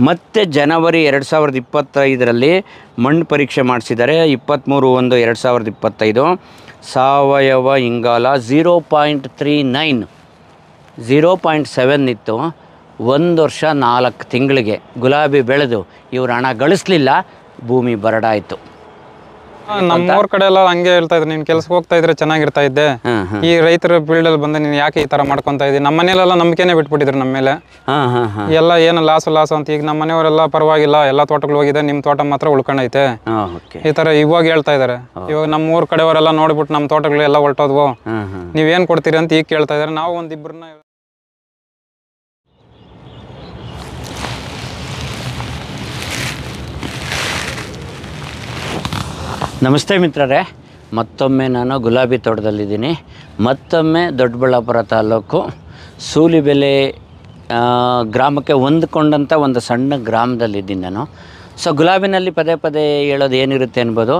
ಮತ್ತು ಜನವರಿ 2025ರಲ್ಲಿ ಮಣ್ಣು ಪರೀಕ್ಷೆ ಮಾಡಿಸಿದ್ದಾರೆ. 23/1/2025 ಸಾವಯವ ಇಂಗಾಲ 0.39 0.7 ಇತ್ತು. 1 ವರ್ಷ 4 ತಿಂಗಳಿಗೆ ಗುಲಾಬಿ ಬೆಳೆದು ಇವ್ರು ಹಣ ಗಳಿಸಲಿಲ್ಲ, ಭೂಮಿ ಬರಡಾಯಿತು. ನಮ್ಮೂರ್ ಕಡೆ ಎಲ್ಲ ಹಂಗೆ ಹೇಳ್ತಾ ಇದ್ರು, ನೀನ್ ಕೆಲ್ಸಕ್ಕೆ ಹೋಗ್ತಾ ಇದ್ರೆ ಚೆನ್ನಾಗಿರ್ತಾ ಇದ್ದೆ, ಈ ರೈತರ ಫೀಲ್ಡ್ ಅಲ್ಲಿ ಬಂದ ನೀನ್ ಯಾಕೆ ಈ ತರ ಮಾಡ್ಕೊಂತ ಇದ್ದಿ. ನಮ್ಮ ಮನೇಲೆಲ್ಲ ನಂಬಿಕೆನೆ ಬಿಟ್ಬಿಟ್ಟಿದ್ರು ನಮ್ಮ ಮೇಲೆ. ಎಲ್ಲ ಏನು ಲಾಸ್ ಅಂತ. ಈಗ ನಮ್ಮ ಮನೆಯವರೆಲ್ಲ ಪರವಾಗಿಲ್ಲ, ಎಲ್ಲ ತೋಟಗಳು ಹೋಗಿದೆ, ನಿಮ್ ತೋಟ ಮಾತ್ರ ಉಳ್ಕೊಂಡೈತೆ ಈ ತರ ಇವಾಗ ಹೇಳ್ತಾ ಇದಾರೆ. ಇವಾಗ ನಮ್ಮ ಊರ್ ಕಡೆಯವರೆಲ್ಲ ನೋಡ್ಬಿಟ್ಟು ನಮ್ಮ ತೋಟಗಳು ಎಲ್ಲ ಹೊರಟೋದ್ವು, ನೀವೇನ್ ಕೊಡ್ತೀರಿ ಅಂತ ಈಗ ಕೇಳ್ತಾ ಇದಾರೆ. ನಾವು ಒಂದಿಬ್ರನ್ನ ನಮಸ್ತೆ ಮಿತ್ರರೇ, ಮತ್ತೊಮ್ಮೆ ನಾನು ಗುಲಾಬಿ ತೋಟದಲ್ಲಿದ್ದೀನಿ. ಮತ್ತೊಮ್ಮೆ ದೊಡ್ಡಬಳ್ಳಾಪುರ ತಾಲೂಕು ಸೂಲಿಬೆಲೆ ಗ್ರಾಮಕ್ಕೆ ಹೊಂದ್ಕೊಂಡಂಥ ಒಂದು ಸಣ್ಣ ಗ್ರಾಮದಲ್ಲಿದ್ದೀನಿ ನಾನು. ಸೊ ಗುಲಾಬಿನಲ್ಲಿ ಪದೇ ಪದೇ ಹೇಳೋದು ಏನಿರುತ್ತೆ ಅನ್ಬೋದು.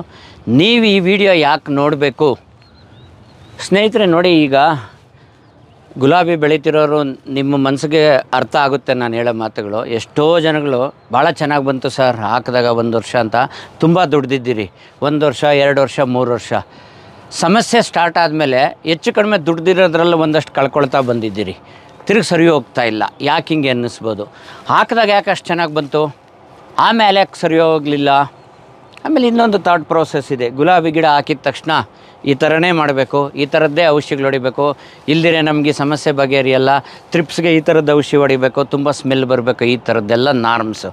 ನೀವು ಈ ವಿಡಿಯೋ ಯಾಕೆ ನೋಡಬೇಕು ಸ್ನೇಹಿತರೆ? ನೋಡಿ, ಈಗ ಗುಲಾಬಿ ಬೆಳೀತಿರೋರು ನಿಮ್ಮ ಮನಸ್ಸಿಗೆ ಅರ್ಥ ಆಗುತ್ತೆ ನಾನು ಹೇಳೋ ಮಾತುಗಳು. ಎಷ್ಟೋ ಜನಗಳು ಭಾಳ ಚೆನ್ನಾಗಿ ಬಂತು ಸರ್ ಹಾಕಿದಾಗ 1 ವರ್ಷ ಅಂತ ತುಂಬ ದುಡ್ದಿದ್ದೀರಿ. 1 ವರ್ಷ 2 ವರ್ಷ 3 ವರ್ಷ ಸಮಸ್ಯೆ ಸ್ಟಾರ್ಟ್ ಆದಮೇಲೆ ಹೆಚ್ಚು ಕಡಿಮೆ ದುಡ್ದಿರೋದ್ರಲ್ಲೂ ಒಂದಷ್ಟು ಕಳ್ಕೊಳ್ತಾ ಬಂದಿದ್ದೀರಿ. ತಿರುಗಿ ಸರಿ ಹೋಗ್ತಾ ಇಲ್ಲ. ಯಾಕೆ ಹಿಂಗೆ ಅನ್ನಿಸ್ಬೋದು? ಹಾಕಿದಾಗ ಯಾಕೆ ಅಷ್ಟು ಚೆನ್ನಾಗಿ ಬಂತು, ಆಮೇಲೆ ಯಾಕೆ ಸರಿ ಹೋಗಲಿಲ್ಲ? ಆಮೇಲೆ ಇನ್ನೊಂದು ಥಾಟ್ ಪ್ರೋಸೆಸ್ ಇದೆ. ಗುಲಾಬಿ ಗಿಡ ಹಾಕಿದ ತಕ್ಷಣ ಈ ಥರನೇ ಮಾಡಬೇಕು, ಈ ಥರದ್ದೇ ಔಷಧಿಗಳು ಹೊಡಿಬೇಕು, ಇಲ್ದಿರೆ ನಮಗೆ ಸಮಸ್ಯೆ ಬಗೆಹರಿಯಲ್ಲ, ತ್ರಿಪ್ಸ್ಗೆ ಈ ಥರದ್ದು ಔಷಧಿ ಹೊಡಿಬೇಕು, ತುಂಬ ಸ್ಮೆಲ್ ಬರಬೇಕು, ಈ ಥರದ್ದೆಲ್ಲ ನಾರ್ಮ್ಸು.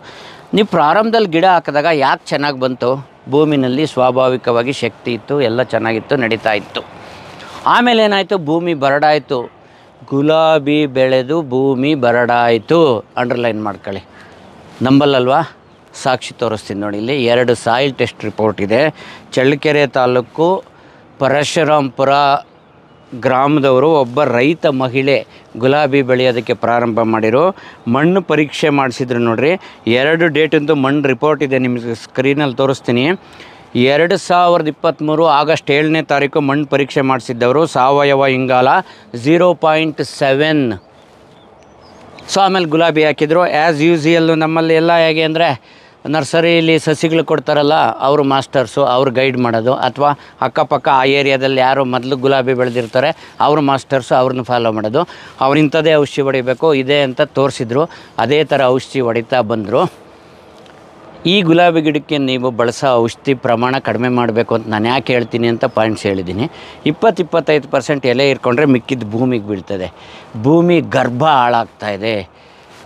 ನೀವು ಪ್ರಾರಂಭದಲ್ಲಿ ಗಿಡ ಹಾಕಿದಾಗ ಯಾಕೆ ಚೆನ್ನಾಗಿ ಬಂತು? ಭೂಮಿನಲ್ಲಿ ಸ್ವಾಭಾವಿಕವಾಗಿ ಶಕ್ತಿ ಇತ್ತು, ಎಲ್ಲ ಚೆನ್ನಾಗಿತ್ತು, ನಡೀತಾ ಇತ್ತು. ಆಮೇಲೆ ಏನಾಯಿತು? ಭೂಮಿ ಬರಡಾಯಿತು. ಗುಲಾಬಿ ಬೆಳೆದು ಭೂಮಿ ಬರಡಾಯಿತು. ಅಂಡರ್ಲೈನ್ ಮಾಡ್ಕೊಳ್ಳಿ. ನಂಬಲ್ಲಲ್ವಾ? ಸಾಕ್ಷಿ ತೋರಿಸ್ತೀನಿ ನೋಡಿ. ಇಲ್ಲಿ 2 ಸಾಯಿಲ್ ಟೆಸ್ಟ್ ರಿಪೋರ್ಟ್ ಇದೆ. ಚಳ್ಳಕೆರೆ ತಾಲೂಕು ಪರಶುರಾಂಪುರ ಗ್ರಾಮದವರು ಒಬ್ಬ ರೈತ ಮಹಿಳೆ ಗುಲಾಬಿ ಬೆಳೆಯೋದಕ್ಕೆ ಪ್ರಾರಂಭ ಮಾಡಿರೋ ಮಣ್ಣು ಪರೀಕ್ಷೆ ಮಾಡಿಸಿದ್ರು ನೋಡ್ರಿ. 2 ಡೇಟಿಂದು ಮಣ್ಣು ರಿಪೋರ್ಟ್ ಇದೆ, ನಿಮಗೆ ಸ್ಕ್ರೀನಲ್ಲಿ ತೋರಿಸ್ತೀನಿ. 2023 ಆಗಸ್ಟ್ 7ನೇ ತಾರೀಕು ಮಣ್ಣು ಪರೀಕ್ಷೆ ಮಾಡಿಸಿದ್ದವರು. ಸಾವಯವ ಇಂಗಾಲ 0.7. ಸೊ ಆಮೇಲೆ ಗುಲಾಬಿ ಹಾಕಿದ್ರು. ಆ್ಯಸ್ ಯೂಸ್ಯಲ್ಲು ನಮ್ಮಲ್ಲಿ ಎಲ್ಲ ಹೇಗೆ ಅಂದರೆ, ನರ್ಸರಿಯಲ್ಲಿ ಸಸಿಗಳು ಕೊಡ್ತಾರಲ್ಲ, ಅವರು ಮಾಸ್ಟರ್ಸು, ಅವ್ರು ಗೈಡ್ ಮಾಡೋದು, ಅಥವಾ ಅಕ್ಕಪಕ್ಕ ಆ ಏರಿಯಾದಲ್ಲಿ ಯಾರು ಮೊದಲು ಗುಲಾಬಿ ಬೆಳೆದಿರ್ತಾರೆ ಅವರು ಮಾಸ್ಟರ್ಸು, ಅವ್ರನ್ನ ಫಾಲೋ ಮಾಡೋದು. ಅವ್ರು ಇಂಥದ್ದೇ ಔಷಧಿ ಹೊಡಿಬೇಕು ಇದೆ ಅಂತ ತೋರಿಸಿದ್ರು. ಅದೇ ಥರ ಔಷಧಿ ಹೊಡಿತಾ ಬಂದರು. ಈ ಗುಲಾಬಿ ಗಿಡಕ್ಕೆ ನೀವು ಬಳಸೋ ಔಷಧಿ ಪ್ರಮಾಣ ಕಡಿಮೆ ಮಾಡಬೇಕು ಅಂತ ನಾನು ಯಾಕೆ ಹೇಳ್ತೀನಿ ಅಂತ ಪಾಯಿಂಟ್ಸ್ ಹೇಳಿದ್ದೀನಿ. 20-25% ಎಲೆ ಇರ್ಕೊಂಡ್ರೆ ಮಿಕ್ಕಿದ್ದು ಭೂಮಿಗೆ ಬೀಳ್ತದೆ. ಭೂಮಿ ಗರ್ಭ ಹಾಳಾಗ್ತಾಯಿದೆ.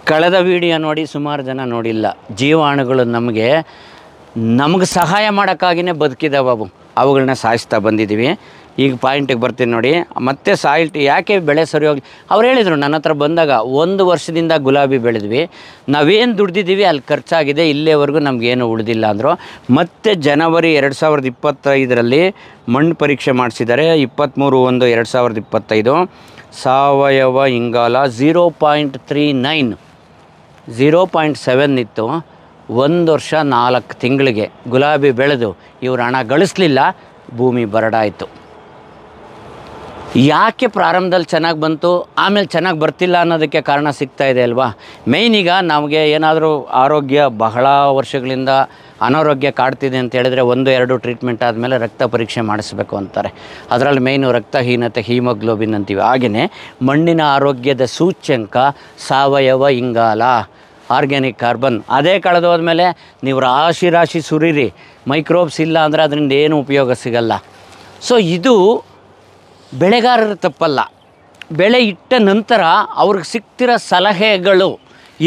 ಕಳೆದ ವಿಡಿಯೋ ನೋಡಿ ಸುಮಾರು ಜನ ನೋಡಿಲ್ಲ. ಜೀವಾಣುಗಳು ನಮಗೆ ಸಹಾಯ ಮಾಡೋಕ್ಕಾಗಿಯೇ ಬದುಕಿದ್ದಾವೆ. ಅವುಗಳನ್ನ ಸಾಯಿಸ್ತಾ ಬಂದಿದ್ದೀವಿ. ಈಗ ಪಾಯಿಂಟಿಗೆ ಬರ್ತೀನಿ ನೋಡಿ. ಮತ್ತೆ ಸಾಯಿಲ್ ಯಾಕೆ ಬೆಳೆ ಸರಿ ಹೋಗಿ ಅವ್ರು ಹೇಳಿದರು ನನ್ನ ಹತ್ರ ಬಂದಾಗ, 1 ವರ್ಷದಿಂದ ಗುಲಾಬಿ ಬೆಳೆದ್ವಿ, ನಾವೇನು ದುಡ್ದಿದ್ದೀವಿ ಅಲ್ಲಿ ಖರ್ಚಾಗಿದೆ, ಇಲ್ಲೇವರೆಗೂ ನಮಗೇನು ಉಳಿದಿಲ್ಲ ಅಂದರು. ಮತ್ತು ಜನವರಿ 2025ರಲ್ಲಿ ಮಣ್ಣು ಪರೀಕ್ಷೆ ಮಾಡಿಸಿದ್ದಾರೆ. 23/1/2025 ಸಾವಯವ ಇಂಗಾಲ 0.39 0.7 ಇತ್ತು. 1 ವರ್ಷ 4 ತಿಂಗಳಿಗೆ ಗುಲಾಬಿ ಬೆಳೆದು ಇವ್ರು ಹಣ ಗಳಿಸಲಿಲ್ಲ, ಭೂಮಿ ಬರಡಾಯಿತು. ಯಾಕೆ ಪ್ರಾರಂಭದಲ್ಲಿ ಚೆನ್ನಾಗಿ ಬಂತು ಆಮೇಲೆ ಚೆನ್ನಾಗಿ ಬರ್ತಿಲ್ಲ ಅನ್ನೋದಕ್ಕೆ ಕಾರಣ ಸಿಗ್ತಾ ಇದೆ ಅಲ್ವಾ? ಮೇಯ್ನ್ ಈಗ ನಮಗೆ ಏನಾದರೂ ಆರೋಗ್ಯ ಬಹಳ ವರ್ಷಗಳಿಂದ ಅನಾರೋಗ್ಯ ಕಾಡ್ತಿದೆ ಅಂತ ಹೇಳಿದ್ರೆ 1-2 ಟ್ರೀಟ್ಮೆಂಟ್ ಆದಮೇಲೆ ರಕ್ತ ಪರೀಕ್ಷೆ ಮಾಡಿಸ್ಬೇಕು ಅಂತಾರೆ. ಅದರಲ್ಲಿ ಮೇಯ್ನು ರಕ್ತಹೀನತೆ, ಹೀಮೋಗ್ಲೋಬಿನ್ ಅಂತೀವಿ. ಹಾಗೆಯೇ ಮಣ್ಣಿನ ಆರೋಗ್ಯದ ಸೂಚ್ಯಂಕ ಸಾವಯವ ಇಂಗಾಲ, ಆರ್ಗ್ಯಾನಿಕ್ ಕಾರ್ಬನ್. ಅದೇ ಕಳೆದೋದ್ಮೇಲೆ ನೀವು ರಾಶಿ ಸುರಿರಿ, ಮೈಕ್ರೋಬ್ಸ್ ಇಲ್ಲ ಅಂದರೆ ಅದರಿಂದ ಏನು ಉಪಯೋಗ ಸಿಗಲ್ಲ. ಸೊ ಇದು ಬೆಳೆಗಾರರ ತಪ್ಪಲ್ಲ. ಬೆಳೆ ಇಟ್ಟ ನಂತರ ಅವ್ರಿಗೆ ಸಿಗ್ತಿರೋ ಸಲಹೆಗಳು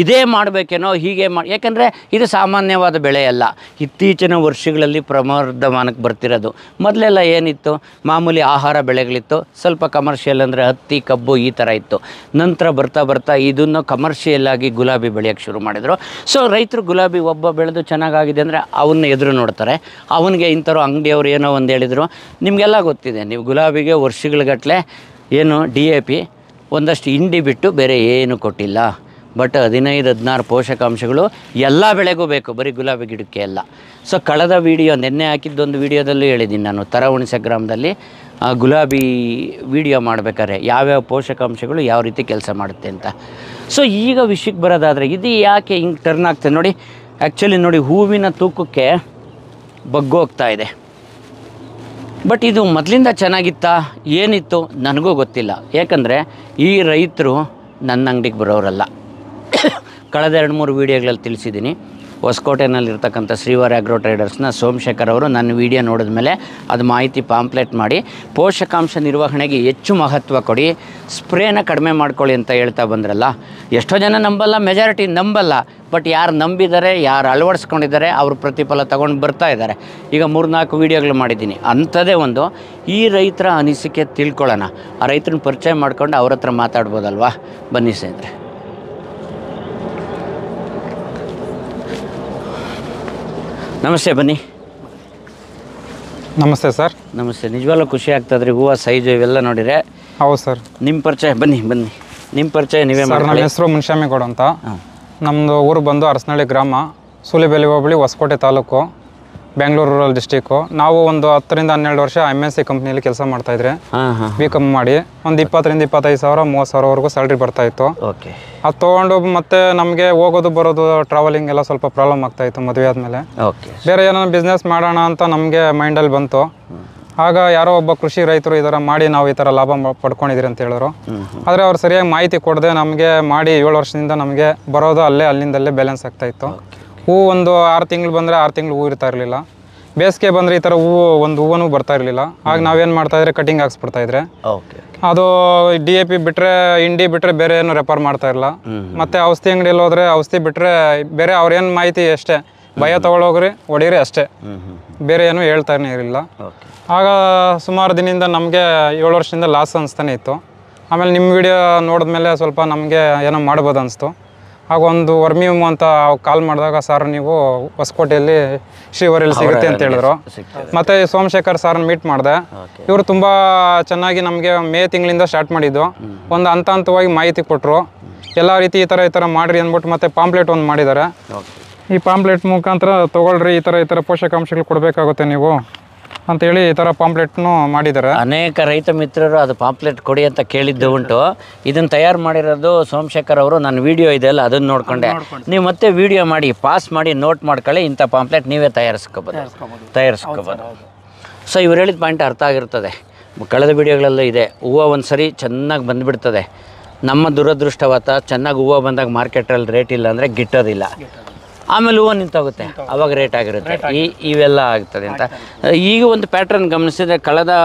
ಇದೇ ಮಾಡಬೇಕೇನೋ, ಹೀಗೆ ಮಾಡಿ. ಯಾಕೆಂದರೆ ಇದು ಸಾಮಾನ್ಯವಾದ ಬೆಳೆ ಅಲ್ಲ, ಇತ್ತೀಚಿನ ವರ್ಷಗಳಲ್ಲಿ ಪ್ರವರ್ಧಮಾನಕ್ಕೆ ಬರ್ತಿರೋದು. ಮೊದಲೆಲ್ಲ ಏನಿತ್ತು, ಮಾಮೂಲಿ ಆಹಾರ ಬೆಳೆಗಳಿತ್ತು, ಸ್ವಲ್ಪ ಕಮರ್ಷಿಯಲ್ ಅಂದರೆ ಹತ್ತಿ, ಕಬ್ಬು ಈ ಥರ ಇತ್ತು. ನಂತರ ಬರ್ತಾ ಇದನ್ನು ಕಮರ್ಷಿಯಲ್ಲಾಗಿ ಗುಲಾಬಿ ಬೆಳೆಯೋಕ್ಕೆ ಶುರು ಮಾಡಿದರು. ಸೊ ರೈತರು ಗುಲಾಬಿ ಒಬ್ಬ ಬೆಳೆದು ಚೆನ್ನಾಗಾಗಿದೆ ಅಂದರೆ ಅವನ್ನ ಎದುರು ನೋಡ್ತಾರೆ. ಅವನಿಗೆ ಇಂಥವ್ರು ಅಂಗಡಿಯವರು ಏನೋ ಒಂದು ಹೇಳಿದರು. ನಿಮಗೆಲ್ಲ ಗೊತ್ತಿದೆ, ನೀವು ಗುಲಾಬಿಗೆ ವರ್ಷಗಳಗಟ್ಟಲೆ ಏನು DAP ಒಂದಷ್ಟು ಹಿಂಡಿ ಬಿಟ್ಟು ಬೇರೆ ಏನು ಕೊಟ್ಟಿಲ್ಲ. ಬಟ್ 15-16 ಪೋಷಕಾಂಶಗಳು ಎಲ್ಲ ಬೆಳೆಗೂ ಬೇಕು, ಬರೀ ಗುಲಾಬಿ ಗಿಡಕ್ಕೆ ಅಲ್ಲ. ಸೊ ಕಳೆದ ವಿಡಿಯೋ ನಿನ್ನೆ ಹಾಕಿದ್ದೊಂದು ವಿಡಿಯೋದಲ್ಲೂ ಹೇಳಿದ್ದೀನಿ ನಾನು, ತರಹುಣಿಸೆ ಗ್ರಾಮದಲ್ಲಿ ಗುಲಾಬಿ ವಿಡಿಯೋ ಮಾಡಬೇಕಾದ್ರೆ ಯಾವ್ಯಾವ ಪೋಷಕಾಂಶಗಳು ಯಾವ ರೀತಿ ಕೆಲಸ ಮಾಡುತ್ತೆ ಅಂತ. ಸೊ ಈಗ ವಿಷಯಕ್ಕೆ ಬರೋದಾದರೆ ಇದು ಯಾಕೆ ಹಿಂಗೆ ಟರ್ನ್ ಆಗ್ತದೆ ನೋಡಿ. ಆ್ಯಕ್ಚುಲಿ ನೋಡಿ, ಹೂವಿನ ತೂಕಕ್ಕೆ ಬಗ್ಗು ಹೋಗ್ತಾ ಇದೆ. ಬಟ್ ಇದು ಮೊದಲಿಂದ ಚೆನ್ನಾಗಿತ್ತಾ ಏನಿತ್ತು ನನಗೂ ಗೊತ್ತಿಲ್ಲ. ಯಾಕಂದರೆ ಈ ರೈತರು ನನ್ನ ಅಂಗಡಿಗೆ ಬರೋರಲ್ಲ. ಕಳೆದ 2-3 ವೀಡಿಯೋಗಳಲ್ಲಿ ತಿಳಿಸಿದ್ದೀನಿ. ಹೊಸಕೋಟೆನಲ್ಲಿರ್ತಕ್ಕಂಥ ಶ್ರೀವಾರಿ ಅಗ್ರೋ ಟ್ರೇಡರ್ಸ್ನ ಸೋಮಶೇಖರ್ ಅವರು ನನ್ನ ವೀಡಿಯೋ ನೋಡಿದ ಮೇಲೆ ಅದು ಮಾಹಿತಿ ಪಾಂಪ್ಲೆಟ್ ಮಾಡಿ ಪೋಷಕಾಂಶ ನಿರ್ವಹಣೆಗೆ ಹೆಚ್ಚು ಮಹತ್ವ ಕೊಡಿ, ಸ್ಪ್ರೇನ ಕಡಿಮೆ ಮಾಡ್ಕೊಳ್ಳಿ ಅಂತ ಹೇಳ್ತಾ ಬಂದ್ರಲ್ಲ. ಎಷ್ಟೋ ಜನ ನಂಬಲ್ಲ, ಮೆಜಾರಿಟಿ ನಂಬಲ್ಲ. ಬಟ್ ಯಾರು ನಂಬಿದ್ದಾರೆ, ಯಾರು ಅಳವಡಿಸ್ಕೊಂಡಿದ್ದಾರೆ, ಅವರು ಪ್ರತಿಫಲ ತೊಗೊಂಡು ಬರ್ತಾ ಇದ್ದಾರೆ. ಈಗ 3-4 ವೀಡಿಯೋಗಳು ಮಾಡಿದ್ದೀನಿ. ಅಂಥದ್ದೇ ಒಂದು ಈ ರೈತರ ಅನಿಸಿಕೆ ತಿಳ್ಕೊಳ್ಳೋಣ. ಆ ರೈತರನ್ನ ಪರಿಚಯ ಮಾಡ್ಕೊಂಡು ಅವ್ರ ಹತ್ರ ಮಾತಾಡ್ಬೋದಲ್ವಾ? ಬನ್ನಿ ಸ್ನೇಹಿತರೆ. ನಮಸ್ತೆ, ಬನ್ನಿ. ನಮಸ್ತೆ ಸರ್. ನಮಸ್ತೆ. ನಿಜವಾಗ್ಲೂ ಖುಷಿ ಆಗ್ತದ್ರಿ, ಹೂವು ಸೈಜು ಇವೆಲ್ಲ ನೋಡಿದರೆ. ಹೌದು ಸರ್. ನಿಮ್ಮ ಪರಿಚಯ ಬನ್ನಿ. ನಿಮ್ಮ ಪರಿಚಯ ನೀವೇ ಮಾಡಿ. ನನ್ನ ಹೆಸರು ಮುನ್ಶಾಮಿಗೌಡ ಅಂತ. ನಮ್ಮದು ಊರು ಬಂದು ಅರಸನಹಳ್ಳಿ ಗ್ರಾಮ, ಸೂಲಿಬೆಲೆ ಹೋಬಳಿ, ಹೊಸಕೋಟೆ ತಾಲೂಕು, ಬೆಂಗಳೂರು ರೂರಲ್ ಡಿಸ್ಟಿಕ್ಕು. ನಾವು ಒಂದು 10ರಿಂದ 12 ವರ್ಷ MNC ಕಂಪ್ನಿಯಲ್ಲಿ ಕೆಲಸ ಮಾಡ್ತಾಯಿದ್ರೆ, B.Com ಮಾಡಿ ಒಂದು 20,000 ರಿಂದ 25,000 30,000ವರೆಗೂ ಸ್ಯಾಲ್ರಿ ಬರ್ತಾಯಿತ್ತು. ಓಕೆ. ಅದು ತೊಗೊಂಡು ಮತ್ತೆ ನಮಗೆ ಹೋಗೋದು ಬರೋದು ಟ್ರಾವೆಲಿಂಗ್ ಎಲ್ಲ ಸ್ವಲ್ಪ ಪ್ರಾಬ್ಲಮ್ ಆಗ್ತಾಯಿತ್ತು ಮದುವೆ ಆದಮೇಲೆ. ಓಕೆ. ಬೇರೆ ಏನೋ ಬಿಸ್ನೆಸ್ ಮಾಡೋಣ ಅಂತ ನಮಗೆ ಮೈಂಡಲ್ಲಿ ಬಂತು. ಆಗ ಯಾರೋ ಒಬ್ಬ ಕೃಷಿ ರೈತರು ಈ ಥರ ಮಾಡಿ ನಾವು ಈ ಥರ ಲಾಭ ಪಡ್ಕೊಂಡಿದ್ದೀರಿ ಅಂತ ಹೇಳಿದ್ರು. ಆದರೆ ಅವ್ರು ಸರಿಯಾಗಿ ಮಾಹಿತಿ ಕೊಡದೆ ನಮಗೆ ಮಾಡಿ 7 ವರ್ಷದಿಂದ ನಮಗೆ ಬರೋದು ಅಲ್ಲಿಂದಲ್ಲೇ ಬ್ಯಾಲೆನ್ಸ್ ಆಗ್ತಾಯಿತ್ತು. ಹೂವು ಒಂದು 6 ತಿಂಗಳು ಬಂದರೆ 6 ತಿಂಗಳು ಹೂವು ಇರ್ತಾ ಇರಲಿಲ್ಲ. ಬೇಸಿಗೆ ಬಂದರೆ ಈ ಥರ ಹೂವೂ ಬರ್ತಾ ಇರಲಿಲ್ಲ. ಆಗ ನಾವೇನು ಮಾಡ್ತಾಯಿದ್ರೆ ಕಟಿಂಗ್ ಹಾಕ್ಸ್ಬಿಡ್ತಾಯಿದ್ರೆ. ಅದು DAP ಬಿಟ್ಟರೆ, ಇಂಡಿ ಬಿಟ್ಟರೆ ಬೇರೆ ಏನು ರೆಫರ್ ಮಾಡ್ತಾ ಇರಲಿಲ್ಲ. ಮತ್ತು ಔಷಧಿ ಅಂಗಡಿಯಲ್ಲಿ ಹೋದರೆ ಔಷಧಿ ಬಿಟ್ಟರೆ ಬೇರೆ ಅವ್ರೇನು ಮಾಹಿತಿ ಅಷ್ಟೇ, ಭಯ ತೊಗೊಳೋಗ್ರಿ ಹೊಡೀರಿ ಅಷ್ಟೇ, ಬೇರೆ ಏನು ಹೇಳ್ತಾನೆ ಇರಲಿಲ್ಲ. ಆಗ ಸುಮಾರು ದಿನದಿಂದ ನಮಗೆ 7 ವರ್ಷದಿಂದ ಲಾಸ್ ಅನಿಸ್ತಾನೆ ಇತ್ತು. ಆಮೇಲೆ ನಿಮ್ಮ ವಿಡಿಯೋ ನೋಡಿದ್ಮೇಲೆ ಸ್ವಲ್ಪ ನಮಗೆ ಏನೋ ಮಾಡ್ಬೋದು ಅನಿಸ್ತು. ಆಗ ಒಂದು ವರ್ಮಿಯಮ್ ಅಂತ ಕಾಲ್ ಮಾಡಿದಾಗ, ಸರ್ ನೀವು ಹೊಸಕೋಟೆಯಲ್ಲಿ ಶ್ರೀವಾರಿಯಲ್ಲಿ ಸಿಗುತ್ತೆ ಅಂತ ಹೇಳಿದ್ರು. ಮತ್ತು ಸೋಮಶೇಖರ್ ಸಾರನ್ನು ಮೀಟ್ ಮಾಡಿದೆ. ಇವರು ತುಂಬ ಚೆನ್ನಾಗಿ ನಮಗೆ ಮೇ ತಿಂಗಳಿಂದ ಸ್ಟಾರ್ಟ್ ಮಾಡಿದ್ದು. ಒಂದು ಹಂತವಾಗಿ ಮಾಹಿತಿ ಕೊಟ್ಟರು. ಎಲ್ಲ ರೀತಿ ಈ ಥರ ಮಾಡಿರಿ ಅಂದ್ಬಿಟ್ಟು ಮತ್ತೆ ಪಾಂಪ್ಲೆಟ್ ಒಂದು ಮಾಡಿದ್ದಾರೆ. ಈ ಪಾಂಪ್ಲೆಟ್ ಮುಖಾಂತರ ತೊಗೊಳ್ರಿ, ಈ ಥರ ಪೋಷಕಾಂಶಗಳು ಕೊಡಬೇಕಾಗುತ್ತೆ ನೀವು ಅಂತೇಳಿ ಈ ಥರ ಪಾಂಪ್ಲೆಟ್ನು ಮಾಡಿದ್ದಾರೆ. ಅನೇಕ ರೈತ ಮಿತ್ರರು ಅದು ಪಾಂಪ್ಲೆಟ್ ಕೊಡಿ ಅಂತ ಕೇಳಿದ್ದು ಉಂಟು. ಇದನ್ನು ತಯಾರು ಮಾಡಿರೋದು ಸೋಮಶೇಖರ್ ಅವರು. ನನ್ನ ವೀಡಿಯೋ ಇದೆಯಲ್ಲ ಅದನ್ನು ನೋಡಿಕೊಂಡೆ. ನೀವು ಮತ್ತೆ ವೀಡಿಯೋ ಮಾಡಿ ಪಾಸ್ ಮಾಡಿ ನೋಟ್ ಮಾಡ್ಕೊಳ್ಳಿ, ಇಂಥ ಪಾಂಪ್ಲೆಟ್ ನೀವೇ ತಯಾರಿಸ್ಕೋಬೋದು. ಸೊ ಇವ್ರು ಹೇಳಿದ ಪಾಯಿಂಟ್ ಅರ್ಥ ಆಗಿರ್ತದೆ. ಕಳೆದ ವೀಡಿಯೋಗಳಲ್ಲೂ ಇದೆ. ಹೂವು ಒಂದು ಸರಿ ಚೆನ್ನಾಗಿ ಬಂದುಬಿಡ್ತದೆ. ನಮ್ಮ ದುರದೃಷ್ಟವತ್ತ ಚೆನ್ನಾಗಿ ಹೂವು ಬಂದಾಗ ಮಾರ್ಕೆಟಲ್ಲಿ ರೇಟ್ ಇಲ್ಲ ಅಂದರೆ ಗಿಟ್ಟೋದಿಲ್ಲ. ಆಮೇಲೆ ಹೂವು ನಿಂತೋಗುತ್ತೆ, ಅವಾಗ ರೇಟ್ ಆಗಿರುತ್ತೆ. ಇವೆಲ್ಲ ಆಗ್ತದೆ ಅಂತ ಈಗ ಒಂದು ಪ್ಯಾಟ್ರನ್ ಗಮನಿಸಿದರೆ, ಕಳೆದ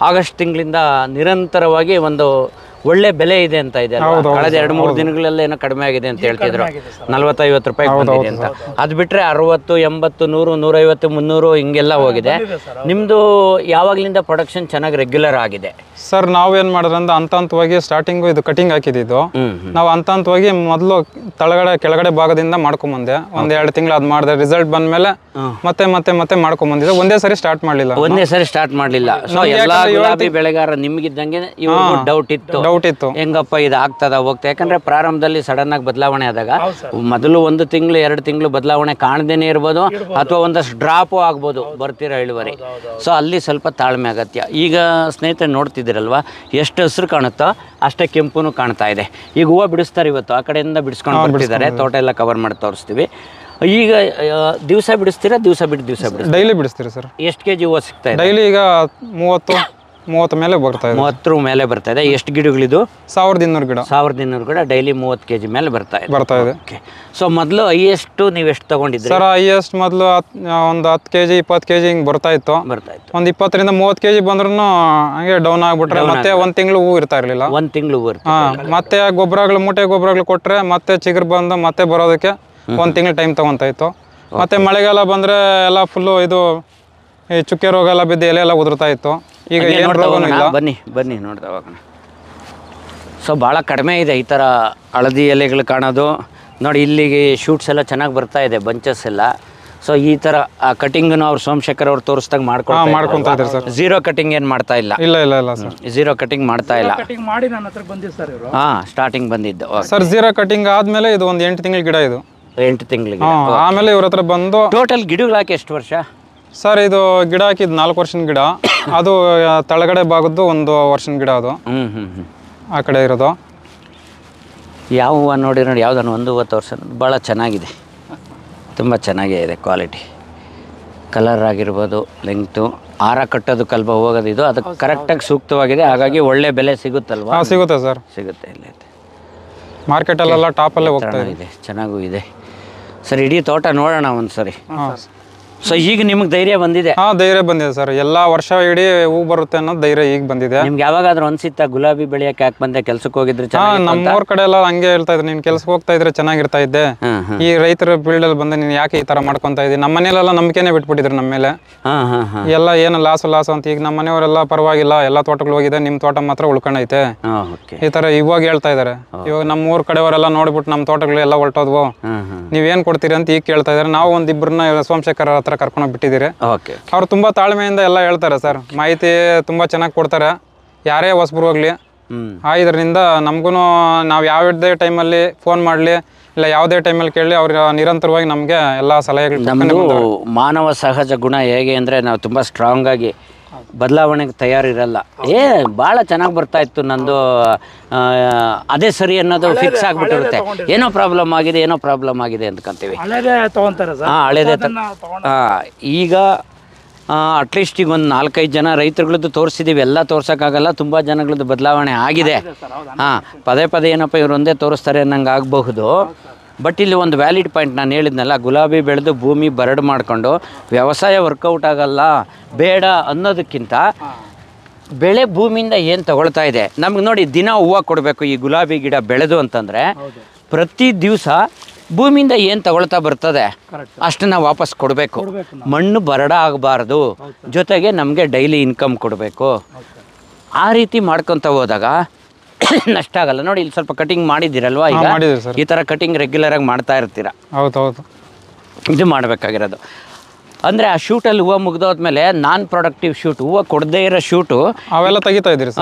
ಆಗಸ್ಟ್ ತಿಂಗಳಿಂದ ನಿರಂತರವಾಗಿ ಒಂದು ಒಳ್ಳೆ ಬೆಲೆ ಇದೆ ಅಂತ ಇದೆ. ಕಳೆದ 2-3 ದಿನಗಳೆಲ್ಲ ಏನೋ ಕಡಿಮೆ ಆಗಿದೆ ಅಂತ ಹೇಳ್ತಿದ್ರು. 40-50 ರೂಪಾಯಿ ಬಂದಿದೆ ಅಂತ. ಅದು ಬಿಟ್ಟರೆ 60, 80, 100, 150, 300 ಹಿಂಗೆಲ್ಲ ಹೋಗಿದೆ. ನಿಮ್ಮದು ಯಾವಾಗಲಿಂದ ಪ್ರೊಡಕ್ಷನ್ ಚೆನ್ನಾಗಿ ರೆಗ್ಯುಲರ್ ಆಗಿದೆ? ಸರ್ ನಾವೇನು ಮಾಡಿದ್ರಂದ್ರೆ ಹಂತವಾಗಿ ಸ್ಟಾರ್ಟಿಂಗು ಇದು ಕಟಿಂಗ್ ಹಾಕಿದ್ದು. ನಾವು ಹಂತವಾಗಿ ಮೊದಲು ಕೆಳಗಡೆ ಭಾಗದಿಂದ ಮಾಡ್ಕೊಂಬಂದೆ. ಒಂದು 2 ತಿಂಗಳು ಅದು ಮಾಡಿದೆ. ರಿಸಲ್ಟ್ ಬಂದ್ಮೇಲೆ ಮತ್ತೆ ಮಾಡ್ಕೊಂಬಂದಿದ್ದೆ. ಒಂದೇ ಸರಿ ಸ್ಟಾರ್ಟ್ ಮಾಡಲಿಲ್ಲ. ಸೊ ಎಲ್ಲ ಗುಲಾಬಿ ಬೆಳೆಗಾರ ನಿಮಗಿದ್ದಂಗೆ ಇವ್ರಿಗೂ ಡೌಟ್ ಇತ್ತು, ಹೆಂಗಪ್ಪ ಇದು ಆಗ್ತದ ಹೋಗ್ತಾ. ಯಾಕಂದ್ರೆ ಪ್ರಾರಂಭದಲ್ಲಿ ಸಡನ್ ಆಗಿ ಬದಲಾವಣೆ ಆದಾಗ ಮೊದಲು 1 ತಿಂಗಳು 2 ತಿಂಗಳು ಬದಲಾವಣೆ ಕಾಣದೇನೆ ಇರ್ಬೋದು, ಅಥವಾ ಒಂದಷ್ಟು ಡ್ರಾಪು ಆಗ್ಬೋದು ಬರ್ತಿರೋ ಇಳುವರಿ. ಸೊ ಅಲ್ಲಿ ಸ್ವಲ್ಪ ತಾಳ್ಮೆ ಅಗತ್ಯ. ಈಗ ಸ್ನೇಹಿತರೆ ನೋಡ್ತಿದ್ದೀರಲ್ವಾ, ಎಷ್ಟು ಹಸಿರು ಕಾಣುತ್ತೋ ಅಷ್ಟೇ ಕೆಂಪುನು ಕಾಣ್ತಾ ಇದೆ. ಈಗ ಹೂವು ಬಿಡಿಸ್ತಾರೆ, ಇವತ್ತು ಆ ಕಡೆಯಿಂದ ಬಿಡಿಸ್ಕೊಂಡು ಬರ್ತಿದ್ದಾರೆ. ತೋಟ ಎಲ್ಲ ಕವರ್ ಮಾಡಿ ತೋರಿಸ್ತೀವಿ. ಈಗ ದಿವಸ ಬಿಡಿಸ್ತೀರಾ? ದಿವಸ ಬಿಡಿಸ್ತೀರಾ? ಡೈಲಿ ಬಿಡಿಸ್ತೀರಿ ಸರ್. ಎಷ್ಟು ಕೆಜಿ ಹೂವು ಸಿಗ್ತಾ ಇದೆ? ಡೈಲಿ ಈಗ 30 ಮೇಲೆ ಬರ್ತಾ ಇದೆ. 30 ಮೇಲೆ ಬರ್ತಾ ಇದೆ. ಎಷ್ಟು ಗಿಡಗಳಿದು? 1200 ಗಿಡ. 1200 ಗಿಡ ಡೈಲಿ 30 kg ಮೇಲೆ ಬರ್ತಾ ಇದೆ. ಸೊ ಮೊದಲು ಹೈಯೆಸ್ಟ್ ನೀವು ಎಷ್ಟು ತಗೊಂಡಿದ್ರಿ ಸರ್? ಹೈಯೆಸ್ಟ್ ಮೊದಲು ಒಂದು 10 kg 20 kg ಹಿಂಗೆ ಬರ್ತಾ ಇತ್ತು. ಒಂದು 20 ರಿಂದ 30 kg ಬಂದ್ರೂ ಹಂಗೆ ಡೌನ್ ಆಗ್ಬಿಟ್ರೆ ಮತ್ತೆ 1 ತಿಂಗಳು ಹೂ ಇರ್ತಾ ಇರಲಿಲ್ಲ. 1 ತಿಂಗಳು ಮತ್ತೆ ಮೂಟೆ ಗೊಬ್ಬರಗಳು ಕೊಟ್ಟರೆ ಮತ್ತೆ ಚಿಗುರು ಬಂದು ಮತ್ತೆ ಬರೋದಕ್ಕೆ 1 ತಿಂಗಳು ಟೈಮ್ ತಗೊತಾ ಇತ್ತು. ಮತ್ತೆ ಮಳೆಗಾಲ ಬಂದರೆ ಎಲ್ಲ ಫುಲ್ಲು ಇದು ಈ ಚುಕ್ಕೆ ರೋಗ ಎಲ್ಲ ಬಿದ್ದು ಎಲೆ ಎಲ್ಲ ಉದುರ್ತಾ ಇತ್ತು. ಈಗ ಏನು ರೋಗನೂ ಇಲ್ಲ. ಬನ್ನಿ ನೋಡ್ತಾ ಹೋಗೋಣ. ಸೊ ಭಾಳ ಕಡಿಮೆ ಇದೆ ಈ ಥರ ಹಳದಿ ಎಲೆಗಳು ಕಾಣೋದು. ನೋಡಿ ಇಲ್ಲಿಗೆ ಶೂಟ್ಸ್ ಎಲ್ಲ ಚೆನ್ನಾಗಿ ಬರ್ತಾ ಇದೆ, ಬಂಚಸ್ ಎಲ್ಲ. ಸೊ ಈ ಥರ ಕಟಿಂಗ್ನು ಅವ್ರು ಸೋಮಶೇಖರ್ ಅವ್ರು ತೋರಿಸ್ದಾಗ ಮಾಡ್ಕೊತಾ ಇದ್ದಾರೆ ಸರ್. ಝೀರೋ ಕಟಿಂಗ್ ಏನು ಮಾಡ್ತಾ ಇಲ್ಲ ಸರ್. ಝೀರೋ ಕಟಿಂಗ್ ಮಾಡ್ತಾ ಇಲ್ಲ. ಸ್ಟಾರ್ಟಿಂಗ್ ಬಂದಿದ್ದು ಸರ್. ಝೀರೋ ಕಟಿಂಗ್ ಆದಮೇಲೆ ಇದು ಒಂದು 8 ತಿಂಗಳ ಗಿಡ. ಇದು 8 ತಿಂಗಳಿಗೆ ಆಮೇಲೆ ಇವ್ರ ಹತ್ರ ಬಂದು ಟೋಟಲ್ ಗಿಡಗಳು ಹಾಕಿ ಎಷ್ಟು ವರ್ಷ ಸರ್? ಇದು ಗಿಡ ಹಾಕಿದ್ದು 4 ವರ್ಷದ ಗಿಡ. ಅದು ತಳಗಡೆ ಭಾಗದ್ದು 1 ವರ್ಷದ ಗಿಡ. ಅದು ಆ ಕಡೆ ಇರೋದು. ಯಾವ ಹೂವು ನೋಡಿ ಯಾವುದನ್ನು ಒಂದು ಹೂವು ತೋರಿಸೋಣ. ಭಾಳ ಚೆನ್ನಾಗಿದೆ, ತುಂಬ ಚೆನ್ನಾಗೇ ಇದೆ ಕ್ವಾಲಿಟಿ. ಕಲರ್ ಆಗಿರ್ಬೋದು, ಲೆಂಗ್ತು, ಹಾರ ಕಟ್ಟೋದು ಕಲ್ಪ ಹೋಗೋದು ಇದು ಅದಕ್ಕೆ ಕರೆಕ್ಟಾಗಿ ಸೂಕ್ತವಾಗಿದೆ. ಹಾಗಾಗಿ ಒಳ್ಳೆ ಬೆಲೆ ಸಿಗುತ್ತಲ್ವಾ? ಸಿಗುತ್ತೆ ಸರ್, ಸಿಗುತ್ತೆ. ಇಲ್ಲೇ ಮಾರ್ಕೆಟಲ್ಲೆಲ್ಲ ಟಾಪಲ್ಲೇ ಹೋಗ್ತಾ ಇದೆ, ಚೆನ್ನಾಗೂ ಇದೆ. ಸರ್ ಇಡೀ ತೋಟ ನೋಡೋಣ ಒಂದು ಸರಿ. ಸೊ ಈಗ ನಿಮಗೆ ಧೈರ್ಯ ಬಂದಿದೆ? ಧೈರ್ಯ ಬಂದಿದೆ ಸರ್. ಎಲ್ಲ ವರ್ಷ ಇಡೀ ಹೂ ಬರುತ್ತೆ ಅನ್ನೋದು ಧೈರ್ಯ ಈಗ ಬಂದಿದೆ. ನಿಮ್ಗೆ ಯಾವಾಗಾದ್ರೂ ಅನ್ಸಿತ್ತಾ ಗುಲಾಬಿ ಬೆಳೆಯಕ್ಕೆ ಯಾಕೆ ಬಂದೆ, ಕೆಲ್ಸಕ್ಕೆ ಹೋಗಿದ್ರೆ? ನಮ್ಮೂರ್ ಕಡೆ ಎಲ್ಲ ಹಂಗೆ ಹೇಳ್ತಾ ಇದ್ರು, ನೀನ್ ಕೆಲ್ಸಕ್ಕೆ ಹೋಗ್ತಾ ಇದ್ರೆ ಚೆನ್ನಾಗಿರ್ತಾ ಇದ್ದೆ, ಈ ರೈತರ ಫೀಲ್ಡ್ ಅಲ್ಲಿ ಬಂದೆ ನೀನ್ ಯಾಕೆ ಈ ತರ ಮಾಡ್ಕೊಂತ ಇದ್ದಿ. ನಮ್ಮ ಮನೇಲೆಲ್ಲ ನಂಬಿಕೆನೆ ಬಿಟ್ಬಿಟ್ಟಿದ್ರು ನಮ್ಮ ಮೇಲೆ. ಎಲ್ಲ ಏನು ಲಾಸು ಅಂತ. ಈಗ ನಮ್ಮ ಮನೆಯವರೆಲ್ಲ ಪರವಾಗಿಲ್ಲ, ಎಲ್ಲ ತೋಟಗಳು ಹೋಗಿದೆ, ನಿಮ್ ತೋಟ ಮಾತ್ರ ಉಳ್ಕೊಂಡೈತೆ ಈ ತರ ಇವಾಗ ಹೇಳ್ತಾ ಇದಾರೆ. ಇವಾಗ ನಮ್ಮ ಊರ್ ಕಡೆಯವರೆಲ್ಲ ನೋಡ್ಬಿಟ್ಟು ನಮ್ಮ ತೋಟಗಳು ಎಲ್ಲ ಹೊರಟೋದ್ವು, ನೀವೇನ್ ಕೊಡ್ತೀರಿ ಅಂತ ಈಗ ಕೇಳ್ತಾ ಇದಾರೆ. ನಾವು ಒಂದಿಬ್ಬರನ್ನ ಸೋಮಶೇಖರ್ ಹತ್ರ ಕರ್ಕೊಂಡು ಬಿಟ್ಟಿದ್ದೀರಿ. ಅವ್ರು ತುಂಬಾ ತಾಳ್ಮೆಯಿಂದ ಎಲ್ಲ ಹೇಳ್ತಾರೆ ಸರ್, ಮಾಹಿತಿ ತುಂಬಾ ಚೆನ್ನಾಗಿ ಕೊಡ್ತಾರೆ. ಯಾರೇ ಹೊಸಬ್ರು ಹೋಗ್ಲಿ ಇದರಿಂದ ನಮಗೂ ನಾವು ಯಾವುದೇ ಟೈಮಲ್ಲಿ ಫೋನ್ ಮಾಡಲಿ ಇಲ್ಲ ಯಾವುದೇ ಟೈಮಲ್ಲಿ ಕೇಳಿ ಅವ್ರಿಗೆ ನಿರಂತರವಾಗಿ ನಮಗೆ ಎಲ್ಲ ಸಲಹೆಗಳು. ನಮ್ಮದು ಮಾನವ ಸಹಜ ಗುಣ ಹೇಗೆ ಅಂದರೆ ನಾವು ತುಂಬ ಸ್ಟ್ರಾಂಗ್ ಆಗಿ ಬದಲಾವಣೆಗೆ ತಯಾರಿರಲ್ಲ. ಭಾಳ ಚೆನ್ನಾಗಿ ಬರ್ತಾ ಇತ್ತು ನಂದು, ಅದೇ ಸರಿ ಅನ್ನೋದು ಫಿಕ್ಸ್ ಆಗಿಬಿಟ್ಟಿರುತ್ತೆ. ಏನೋ ಪ್ರಾಬ್ಲಮ್ ಆಗಿದೆ ಅಂದ್ಕೊಂತೀವಿ. ಹಳೇದೇ ಈಗ ಅಟ್ಲೀಸ್ಟ್ ಈಗ ಒಂದು 4-5 ಜನ ರೈತರುಗಳದ್ದು ತೋರಿಸಿದ್ದೀವಿ. ಎಲ್ಲ ತೋರ್ಸೋಕ್ಕಾಗಲ್ಲ, ತುಂಬ ಜನಗಳದ್ದು ಬದಲಾವಣೆ ಆಗಿದೆ. ಪದೇ ಏನಪ್ಪ ಇವ್ರು ಒಂದೇ ತೋರಿಸ್ತಾರೆ ಅನ್ನಂಗೆ ಆಗಬಹುದು. ಬಟ್ ಇಲ್ಲಿ ಒಂದು ವ್ಯಾಲಿಡ್ ಪಾಯಿಂಟ್ ನಾನು ಹೇಳಿದ್ನಲ್ಲ, ಗುಲಾಬಿ ಬೆಳೆದು ಭೂಮಿ ಬರಡು ಮಾಡಿಕೊಂಡು ವ್ಯವಸಾಯ ವರ್ಕೌಟ್ ಆಗಲ್ಲ ಬೇಡ ಅನ್ನೋದಕ್ಕಿಂತ ಬೆಳೆ ಭೂಮಿಯಿಂದ ಏನು ತಗೊಳ್ತಾ ಇದೆ ನಮ್ಗೆ ನೋಡಿ. ದಿನ ಹೂವು ಕೊಡಬೇಕು ಈ ಗುಲಾಬಿ ಗಿಡ ಬೆಳೆದು ಅಂತಂದರೆ ಪ್ರತಿ ದಿವಸ ಭೂಮಿಯಿಂದ ಏನು ತಗೊಳ್ತಾ ಬರ್ತದೆ ಅಷ್ಟು ನಾವು ವಾಪಸ್ ಕೊಡಬೇಕು. ಮಣ್ಣು ಬರಡ ಆಗಬಾರ್ದು, ಜೊತೆಗೆ ನಮಗೆ ಡೈಲಿ ಇನ್ಕಮ್ ಕೊಡಬೇಕು. ಆ ರೀತಿ ಮಾಡ್ಕೊತ ಹೋದಾಗ ನಷ್ಟ ಆಗಲ್ಲ. ನೋಡಿ ಇಲ್ಲಿ ಸ್ವಲ್ಪ ಕಟಿಂಗ್ ಮಾಡಿದ್ದೀರಲ್ವಾ, ಈಗ ಈ ಥರ ಕಟಿಂಗ್ ರೆಗ್ಯುಲರ್ ಆಗಿ ಮಾಡ್ತಾ ಇರ್ತೀರ. ಇದು ಮಾಡಬೇಕಾಗಿರೋದು ಅಂದರೆ ಆ ಶೂಟಲ್ಲಿ ಹೂವು ಮುಗ್ದೋದ್ಮೇಲೆ ನಾನ್ ಪ್ರೊಡಕ್ಟಿವ್ ಶೂಟ್, ಹೂವು ಕೊಡದೇ ಇರೋ ಶೂಟು ಅವೆಲ್ಲ ತೆಗಿತಾ ಇದ್ದೀರಿ.